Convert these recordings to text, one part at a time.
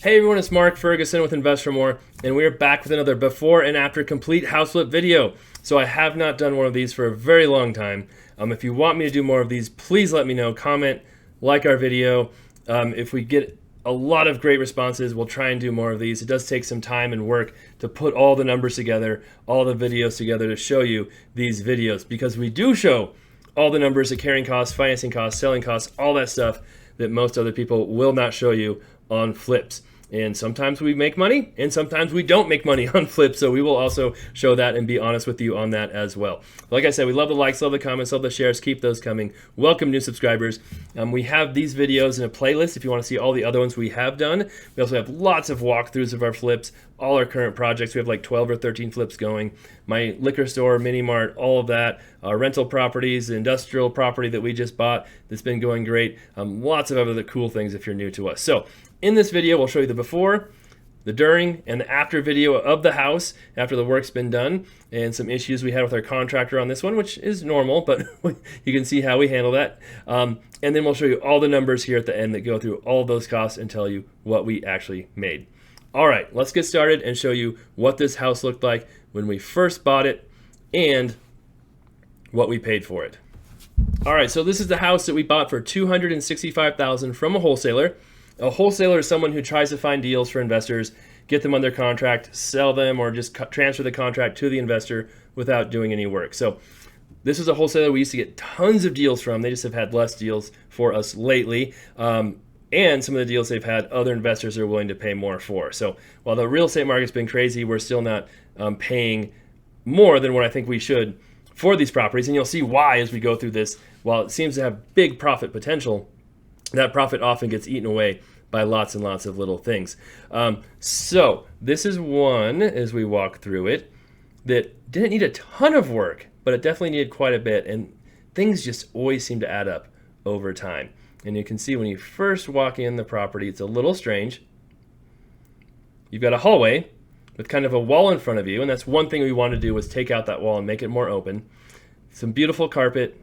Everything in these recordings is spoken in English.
Hey everyone, it's Mark Ferguson with Invest for More, and we are back with another before and after complete house flip video. So I have not done one of these for a very long time. If you want me to do more of these, please let me know. Comment, like our video. If we get a lot of great responses, we'll try and do more of these. It does take some time and work to put all the numbers together, all the videos together to show you these videos, because we do show all the numbers, the carrying costs, financing costs, selling costs, all that stuff that most other people will not show you on flips. And sometimes we make money and sometimes we don't make money on flips. So we will also show that and be honest with you on that as well. Like I said, we love the likes, love the comments, love the shares. Keep those coming. Welcome new subscribers. We have these videos in a playlist if you want to see all the other ones we have done. We also have lots of walkthroughs of our flips, all our current projects. We have like 12 or 13 flips going. My liquor store, mini mart, all of that. Our rental properties, the industrial property that we just bought that's been going great. Lots of other cool things if you're new to us. So in this video, we'll show you the before, the during, and the after video of the house after the work's been done, and some issues we had with our contractor on this one, which is normal, but you can see how we handle that. And then we'll show you all the numbers here at the end that go through all those costs and tell you what we actually made. All right, let's get started and show you what this house looked like when we first bought it and what we paid for it. All right, so this is the house that we bought for $265,000 from a wholesaler. A wholesaler is someone who tries to find deals for investors, get them under contract, sell them, or just transfer the contract to the investor without doing any work. So this is a wholesaler we used to get tons of deals from. They just have had less deals for us lately. And some of the deals they've had, other investors are willing to pay more for. So while the real estate market's been crazy, we're still not paying more than what I think we should for these properties. And you'll see why as we go through this. While it seems to have big profit potential, that profit often gets eaten away by lots and lots of little things. So this is one, as we walk through it, that didn't need a ton of work, but it definitely needed quite a bit. And things just always seem to add up over time. And you can see when you first walk in the property, it's a little strange. You've got a hallway with kind of a wall in front of you. And that's one thing we wanted to do, was take out that wall and make it more open. Some beautiful carpet,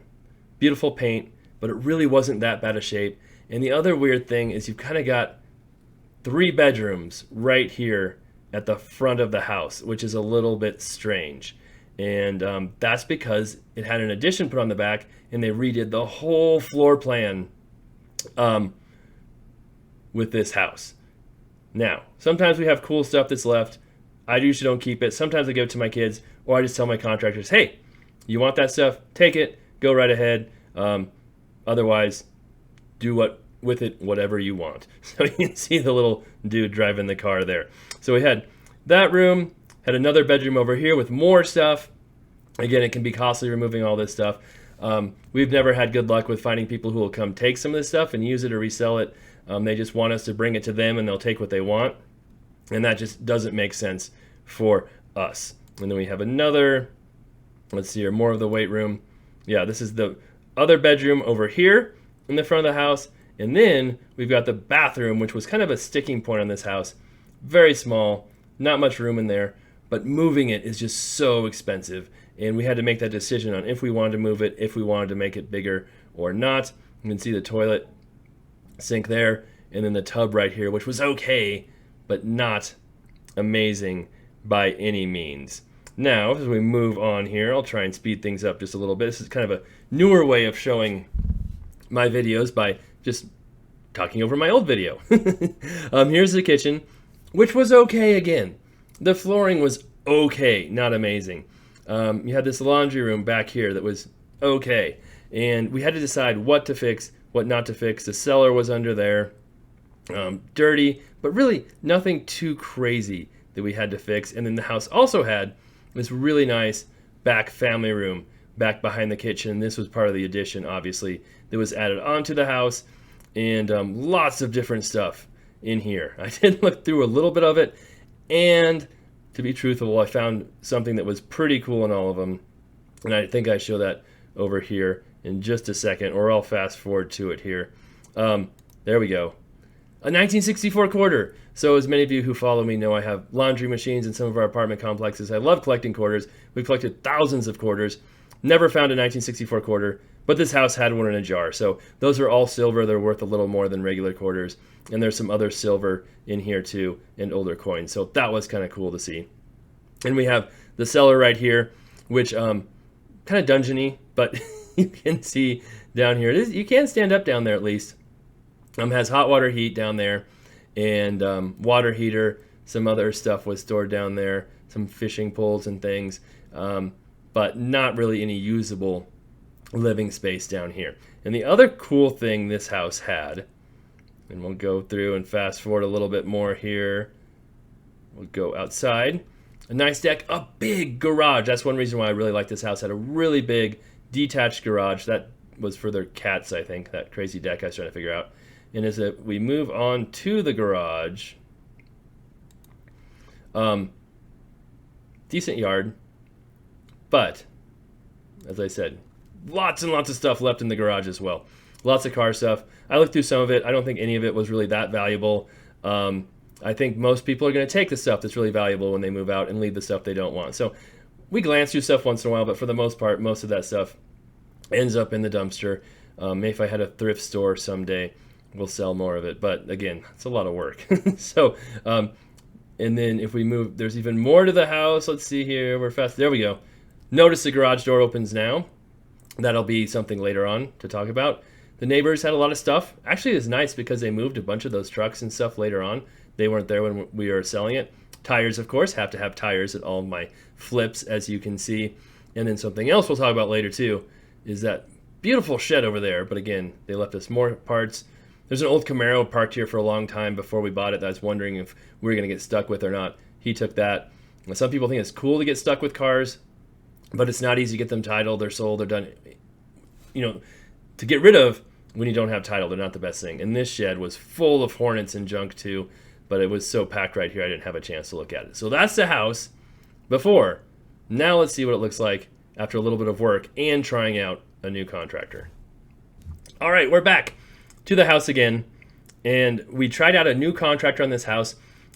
beautiful paint, but it really wasn't that bad a shape. And the other weird thing is you've kind of got 3 bedrooms right here at the front of the house, which is a little bit strange. And that's because it had an addition put on the back, and they redid the whole floor plan with this house. Now, sometimes we have cool stuff that's left. I usually don't keep it. Sometimes I give it to my kids, or I just tell my contractors, hey, you want that stuff? Take it. Go right ahead. Otherwise, do with it whatever you want. So you can see the little dude driving the car there. So we had that room, had another bedroom over here with more stuff. Again, it can be costly removing all this stuff. We've never had good luck with finding people who will come take some of this stuff and use it or resell it. They just want us to bring it to them and they'll take what they want. And that just doesn't make sense for us. And then we have another, let's see here, more of the weight room. Yeah, this is the other bedroom over here in the front of the house. And then we've got the bathroom, which was kind of a sticking point on this house. Very small, not much room in there, but moving it is just so expensive. And we had to make that decision on if we wanted to move it, if we wanted to make it bigger or not. You can see the toilet sink there, and then the tub right here, which was okay, but not amazing by any means. Now, as we move on here, I'll try and speed things up just a little bit. This is kind of a newer way of showing my videos by just talking over my old video. Here's the kitchen, which was okay again. The flooring was okay, not amazing. You had this laundry room back here that was okay. And we had to decide what to fix, what not to fix. The cellar was under there, dirty, but really nothing too crazy that we had to fix. And then the house also had this really nice back family room back behind the kitchen. This was part of the addition, obviously, that was added onto the house, and lots of different stuff in here. I did look through a little bit of it, and to be truthful, I found something that was pretty cool in all of them, and I think I show that over here in just a second, or I'll fast forward to it here. There we go. A 1964 quarter. So as many of you who follow me know, I have laundry machines in some of our apartment complexes. I love collecting quarters. We've collected thousands of quarters. Never found a 1964 quarter, But this house had one in a jar. So those are all silver. They're worth a little more than regular quarters. And there's some other silver in here too, and older coins. So that was kind of cool to see. And we have the cellar right here, which kind of dungeony, but you can see down here. You can stand up down there at least. Has hot water heat down there, and water heater. Some other stuff was stored down there, some fishing poles and things, but not really any usable living space down here. And the other cool thing this house had, and we'll go through and fast forward a little bit more here. We'll go outside. A nice deck, a big garage. That's one reason why I really like this house. Had a really big detached garage. That was for their cats, I think, that crazy deck I was trying to figure out. And as we move on to the garage, decent yard, but as I said, lots and lots of stuff left in the garage as well. Lots of car stuff. I looked through some of it. I don't think any of it was really that valuable. I think most people are going to take the stuff that's really valuable when they move out and leave the stuff they don't want. So we glance through stuff once in a while, but for the most part, most of that stuff ends up in the dumpster. Maybe if I had a thrift store someday, we'll sell more of it. But again, it's a lot of work. So, and then if we move, there's even more to the house. Let's see here. We're fast. There we go. Notice the garage door opens now. That'll be something later on to talk about. The neighbors had a lot of stuff. Actually, it's nice because they moved a bunch of those trucks and stuff later on. They weren't there when we were selling it. Tires, of course, have to have tires at all of my flips, as you can see. And then something else we'll talk about later, too, is that beautiful shed over there. But again, they left us more parts. There's an old Camaro parked here for a long time before we bought it that I was wondering if we were going to get stuck with or not. He took that. Some people think it's cool to get stuck with cars, but it's not easy to get them titled. They're sold. They're done. You know, to get rid of when you don't have title, they're not the best thing. And this shed was full of Hornets and junk too, but it was so packed right here I didn't have a chance to look at it. So that's the house before. Now let's see what it looks like after a little bit of work and trying out a new contractor. All right, we're back to the house again, and we tried out a new contractor on this house.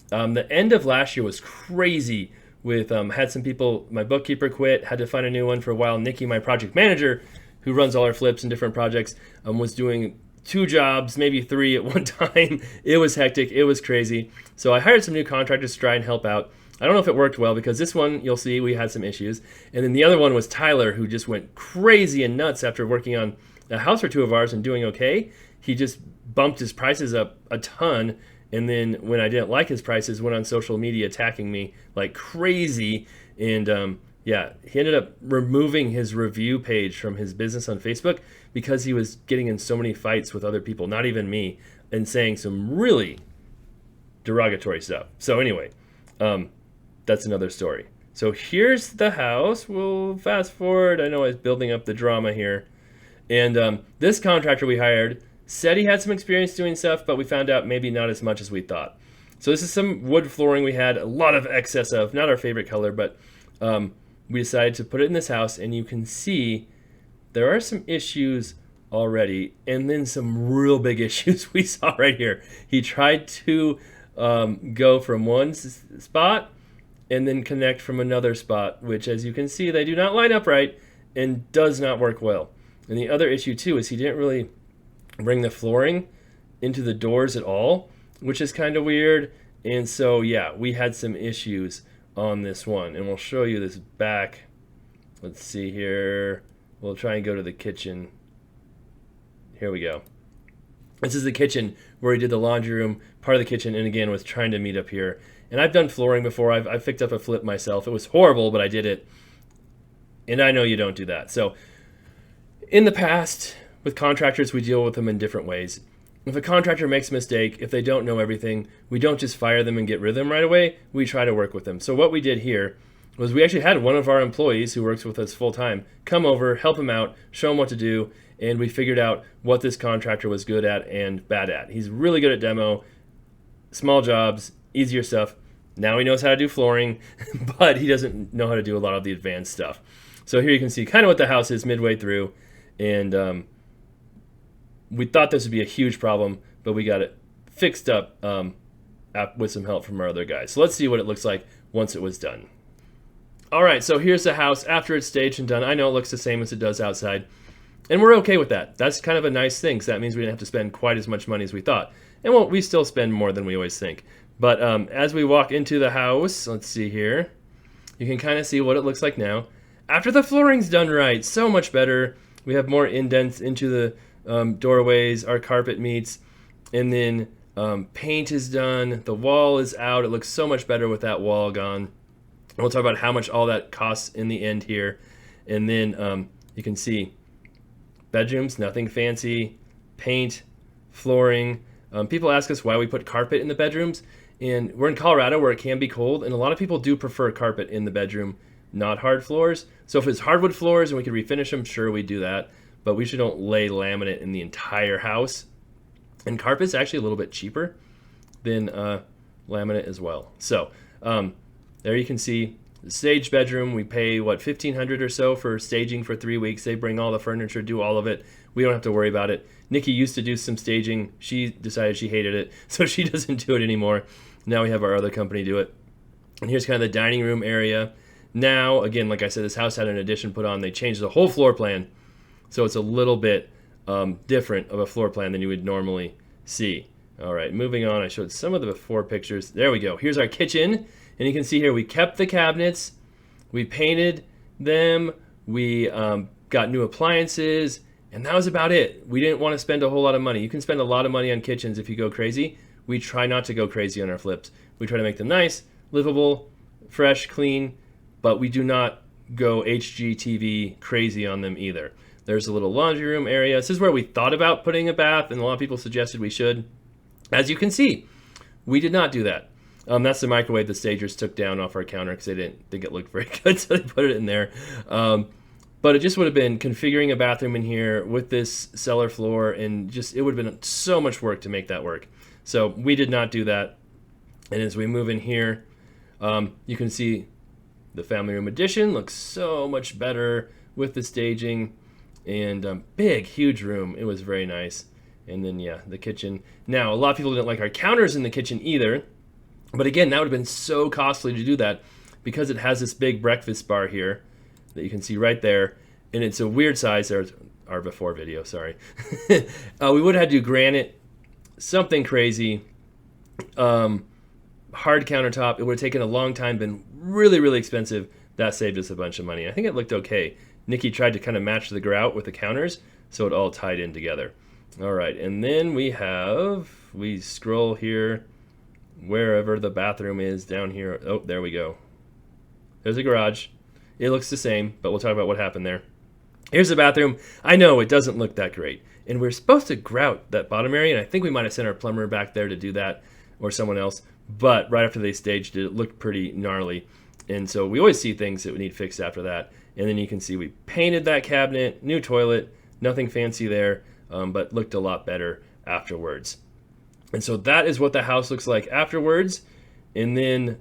The end of last year was crazy with had some people, my bookkeeper quit, had to find a new one for a while. Nikki, my project manager, who runs all our flips and different projects, was doing 2 jobs, maybe 3 at one time. It was hectic. It was crazy. So I hired some new contractors to try and help out. I don't know if it worked well because this one, you'll see, we had some issues. And then the other one was Tyler, who just went crazy and nuts after working on a house or 2 of ours and doing okay. He just bumped his prices up a ton. And then when I didn't like his prices, went on social media attacking me like crazy. And yeah, he ended up removing his review page from his business on Facebook because he was getting in so many fights with other people, not even me, and saying some really derogatory stuff. So anyway, that's another story. So here's the house. We'll fast forward. I know I was building up the drama here. And this contractor we hired said he had some experience doing stuff, but we found out maybe not as much as we thought. So this is some wood flooring we had a lot of excess of, not our favorite color, but we decided to put it in this house, and you can see there are some issues already, and then some real big issues we saw right here. He tried to go from one spot and then connect from another spot, which, as you can see, they do not line up right and does not work well. And the other issue, too, is he didn't really bring the flooring into the doors at all, which is kind of weird. And so, yeah, we had some issues on this one, and we'll show you this back. Let's see here. We'll try and go to the kitchen. Here we go. This is the kitchen where he did the laundry room, part of the kitchen, and again was trying to meet up here. And I've done flooring before. I've picked up a flip myself. It was horrible, but I did it. And I know you don't do that. So in the past, with contractors, we deal with them in different ways. If a contractor makes a mistake, if they don't know everything, we don't just fire them and get rid of them right away. We try to work with them. So what we did here was we actually had one of our employees who works with us full time come over, help him out, show him what to do, and we figured out what this contractor was good at and bad at. He's really good at demo, small jobs, easier stuff. Now he knows how to do flooring, but he doesn't know how to do a lot of the advanced stuff. So here you can see kind of what the house is midway through, and we thought this would be a huge problem, but we got it fixed up with some help from our other guys. So let's see what it looks like once it was done. All right, so here's the house after it's staged and done. I know it looks the same as it does outside. And we're okay with that. That's kind of a nice thing, because that means we didn't have to spend quite as much money as we thought. And well, we still spend more than we always think. But as we walk into the house, let's see here, you can kind of see what it looks like now. After the flooring's done right, so much better. We have more indents into the doorways, our carpet meets, and then paint is done, the wall is out. It looks so much better with that wall gone. And we'll talk about how much all that costs in the end here. And then you can see bedrooms, nothing fancy, paint, flooring. People ask us why we put carpet in the bedrooms, and we're in Colorado where it can be cold, and a lot of people do prefer carpet in the bedroom, not hard floors. So if it's hardwood floors and we could refinish them, sure, we do that, but we usually don't lay laminate in the entire house. And carpet's actually a little bit cheaper than laminate as well. So there you can see the stage bedroom. We pay, what, $1,500 or so for staging for 3 weeks. They bring all the furniture, do all of it. We don't have to worry about it. Nikki used to do some staging. She decided she hated it, so she doesn't do it anymore. Now we have our other company do it. And here's kind of the dining room area. Now, again, like I said, this house had an addition put on. They changed the whole floor plan, so it's a little bit different of a floor plan than you would normally see. All right, moving on. I showed some of the before pictures. There we go. Here's our kitchen. And you can see here we kept the cabinets, we painted them, we got new appliances, and that was about it. We didn't want to spend a whole lot of money. You can spend a lot of money on kitchens if you go crazy. We try not to go crazy on our flips. We try to make them nice, livable, fresh, clean, but we do not go HGTV crazy on them either. There's a little laundry room area. This is where we thought about putting a bath, and a lot of people suggested we should. As you can see, we did not do that. That's the microwave the stagers took down off our counter because they didn't think it looked very good, so they put it in there. But it just would have been configuring a bathroom in here with this cellar floor, and just it would have been so much work to make that work. So we did not do that. And as we move in here, you can see the family room addition looks so much better with the staging, and big, huge room. It was very nice. And then, yeah, the kitchen. Now, a lot of people didn't like our counters in the kitchen either. But again, that would have been so costly to do that because it has this big breakfast bar here that you can see right there. And it's a weird size. There's our before video, sorry. We would have had to do granite, something crazy, hard countertop. It would have taken a long time, been really, really expensive. That saved us a bunch of money. I think it looked okay. Nikki tried to kind of match the grout with the counters, so it all tied in together. All right, and then we scroll here, wherever the bathroom is down here. Oh, there we go. There's a garage. It looks the same, but we'll talk about what happened there. Here's the bathroom. I know it doesn't look that great, and we're supposed to grout that bottom area, and I think we might have sent our plumber back there to do that, or someone else, but right after they staged it, it looked pretty gnarly, and so we always see things that we need fixed after that. And then you can see we painted that cabinet, new toilet, nothing fancy there, but looked a lot better afterwards. And so that is what the house looks like afterwards. And then,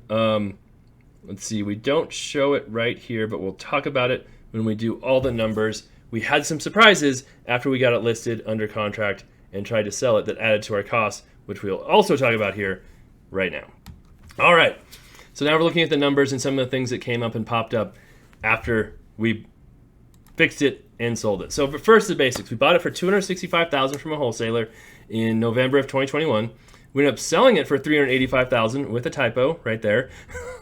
let's see, we don't show it right here, but we'll talk about it when we do all the numbers. We had some surprises after we got it listed under contract and tried to sell it that added to our costs, which we'll also talk about here right now. All right, so now we're looking at the numbers and some of the things that came up and popped up after we fixed it and sold it. So but first, the basics. We bought it for $265,000 from a wholesaler in November of 2021. We ended up selling it for $385,000 with a typo right there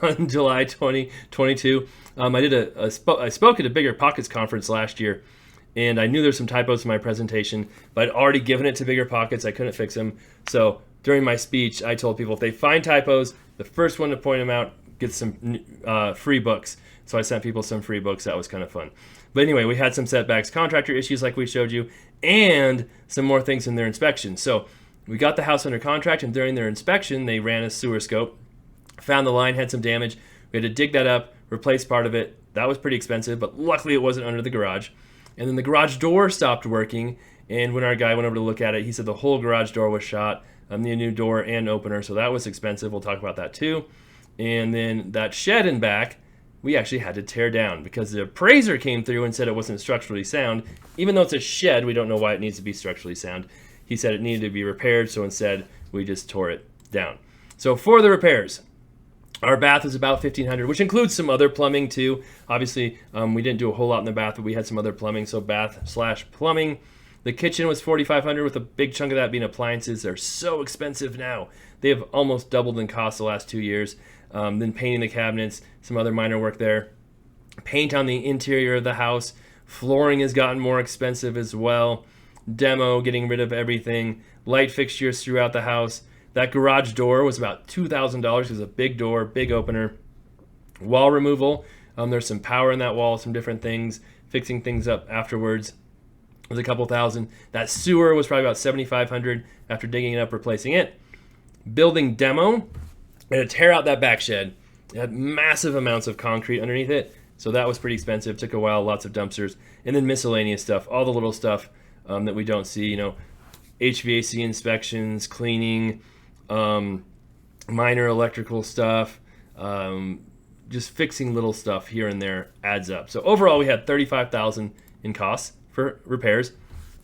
on July 2022. I spoke at a Bigger Pockets conference last year, and I knew there's some typos in my presentation, but I'd already given it to Bigger Pockets. I couldn't fix them. So during my speech, I told people if they find typos, the first one to point them out gets some free books. So I sent people some free books. That was kind of fun. But anyway, we had some setbacks, contractor issues like we showed you, and some more things in their inspection. So we got the house under contract, and during their inspection, they ran a sewer scope, found the line had some damage. We had to dig that up, replace part of it. That was pretty expensive, but luckily it wasn't under the garage. And then the garage door stopped working, and when our guy went over to look at it, he said the whole garage door was shot, the new door and opener, so that was expensive. We'll talk about that too. And then that shed in back, we actually had to tear down because the appraiser came through and said it wasn't structurally sound. Even though it's a shed, we don't know why it needs to be structurally sound. He said it needed to be repaired, so instead we just tore it down. So for the repairs, Our bath was about $1,500, which includes some other plumbing too. Obviously, we didn't do a whole lot in the bath, but we had some other plumbing, so bath/plumbing. The kitchen was $4,500, with a big chunk of that being appliances. They're so expensive now. They have almost doubled in cost the last 2 years. Then painting the cabinets, some other minor work there. Paint on the interior of the house. Flooring has gotten more expensive as well. Demo, getting rid of everything. Light fixtures throughout the house. That garage door was about $2,000. It was a big door, big opener. Wall removal. There's some power in that wall, some different things. Fixing things up afterwards was a couple thousand. That sewer was probably about $7,500 after digging it up, replacing it. Building demo. I had to tear out that back shed. It had massive amounts of concrete underneath it, so that was pretty expensive. Took a while, lots of dumpsters. And then miscellaneous stuff, all the little stuff that we don't see, HVAC inspections, cleaning, minor electrical stuff, just fixing little stuff here and there adds up. So overall, we had $35,000 in costs for repairs.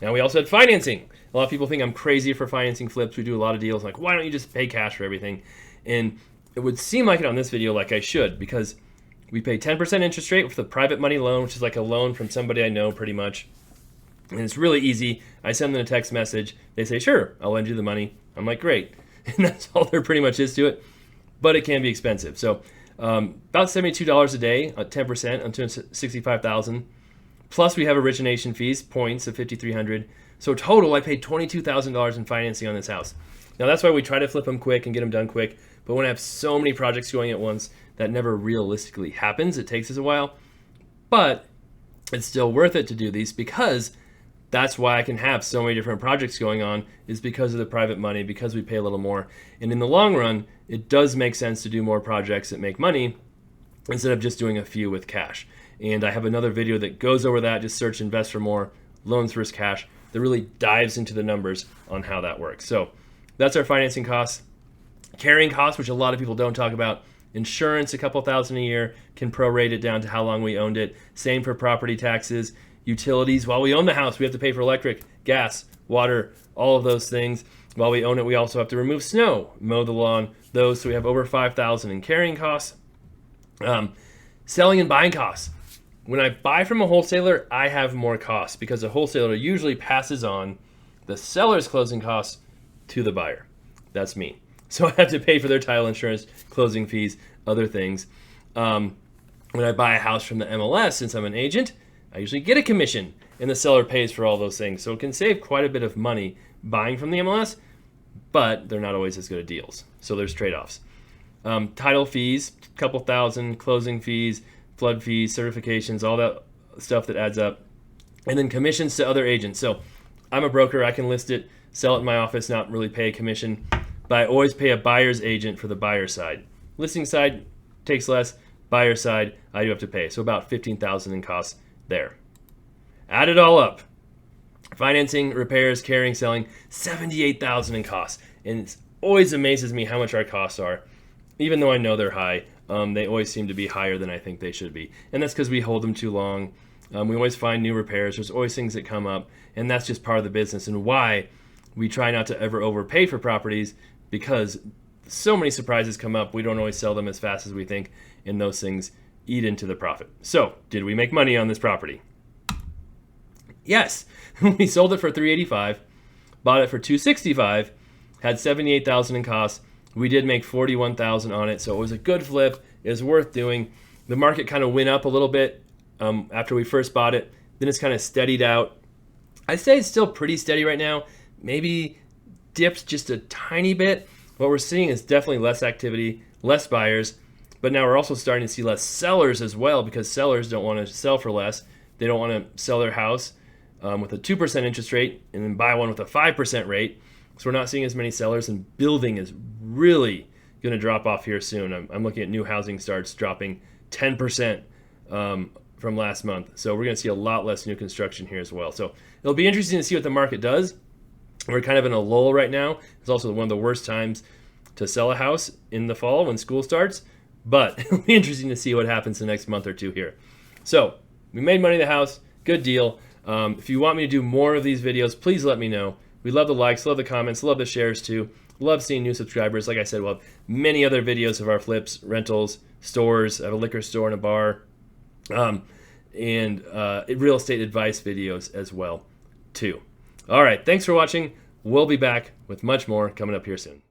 Now we also had financing. A lot of people think I'm crazy for financing flips. We do a lot of deals. Like, why don't you just pay cash for everything? And it would seem like it on this video like I should, because we pay 10% interest rate with a private money loan, which is like a loan from somebody I know pretty much. And it's really easy. I send them a text message. They say, sure, I'll lend you the money. I'm like, great. And that's all there pretty much is to it. But it can be expensive. So about $72 a day at 10% on $65,000. Plus we have origination fees, points of $5,300. So total, I paid $22,000 in financing on this house. Now that's why we try to flip them quick and get them done quick. But when I have so many projects going at once, that never realistically happens. It takes us a while. But it's still worth it to do these, because that's why I can have so many different projects going on, is because of the private money, because we pay a little more. And in the long run, it does make sense to do more projects that make money instead of just doing a few with cash. And I have another video that goes over that. Just search Invest for More, Loans versus Cash, that really dives into the numbers on how that works. So that's our financing costs. Carrying costs, which a lot of people don't talk about. Insurance, a couple thousand a year, can prorate it down to how long we owned it. Same for property taxes. Utilities, while we own the house, we have to pay for electric, gas, water, all of those things. While we own it, we also have to remove snow, mow the lawn, those. So we have over $5,000 in carrying costs. Selling and buying costs. When I buy from a wholesaler, I have more costs, because a wholesaler usually passes on the seller's closing costs to the buyer. That's me. So I have to pay for their title insurance, closing fees, other things. When I buy a house from the MLS, since I'm an agent, I usually get a commission, and the seller pays for all those things. So it can save quite a bit of money buying from the MLS, but they're not always as good at deals. So there's trade-offs. Title fees, a couple thousand, closing fees, flood fees, certifications, all that stuff that adds up. And then commissions to other agents. So I'm a broker. I can list it, sell it in my office, not really pay a commission. But I always pay a buyer's agent for the buyer side. Listing side takes less. Buyer side, I do have to pay. So about $15,000 in costs there. Add it all up. Financing, repairs, carrying, selling, $78,000 in costs. And it always amazes me how much our costs are. Even though I know they're high, they always seem to be higher than I think they should be. And that's because we hold them too long. We always find new repairs. There's always things that come up. And that's just part of the business, and why we try not to ever overpay for properties, because so many surprises come up. We don't always sell them as fast as we think, and those things eat into the profit. So, did we make money on this property? Yes. We sold it for $385, bought it for $265, had $78,000 in costs. We did make $41,000 on it, so it was a good flip. It was worth doing. The market kind of went up a little bit after we first bought it. Then it's kind of steadied out. I'd say it's still pretty steady right now. Maybe dipped just a tiny bit. What we're seeing is definitely less activity, less buyers, but now we're also starting to see less sellers as well, because sellers don't want to sell for less. They don't want to sell their house with a 2% interest rate and then buy one with a 5% rate. So we're not seeing as many sellers, and building is really going to drop off here soon. I'm looking at new housing starts dropping 10% from last month. So we're going to see a lot less new construction here as well. So it'll be interesting to see what the market does. We're kind of in a lull right now. It's also one of the worst times to sell a house in the fall when school starts. But it'll be interesting to see what happens the next month or two here. So we made money in the house. Good deal. If you want me to do more of these videos, please let me know. We love the likes, love the comments, love the shares too. Love seeing new subscribers. Like I said, we'll have many other videos of our flips, rentals, stores. I have a liquor store and a bar, and real estate advice videos as well, too. All right, thanks for watching. We'll be back with much more coming up here soon.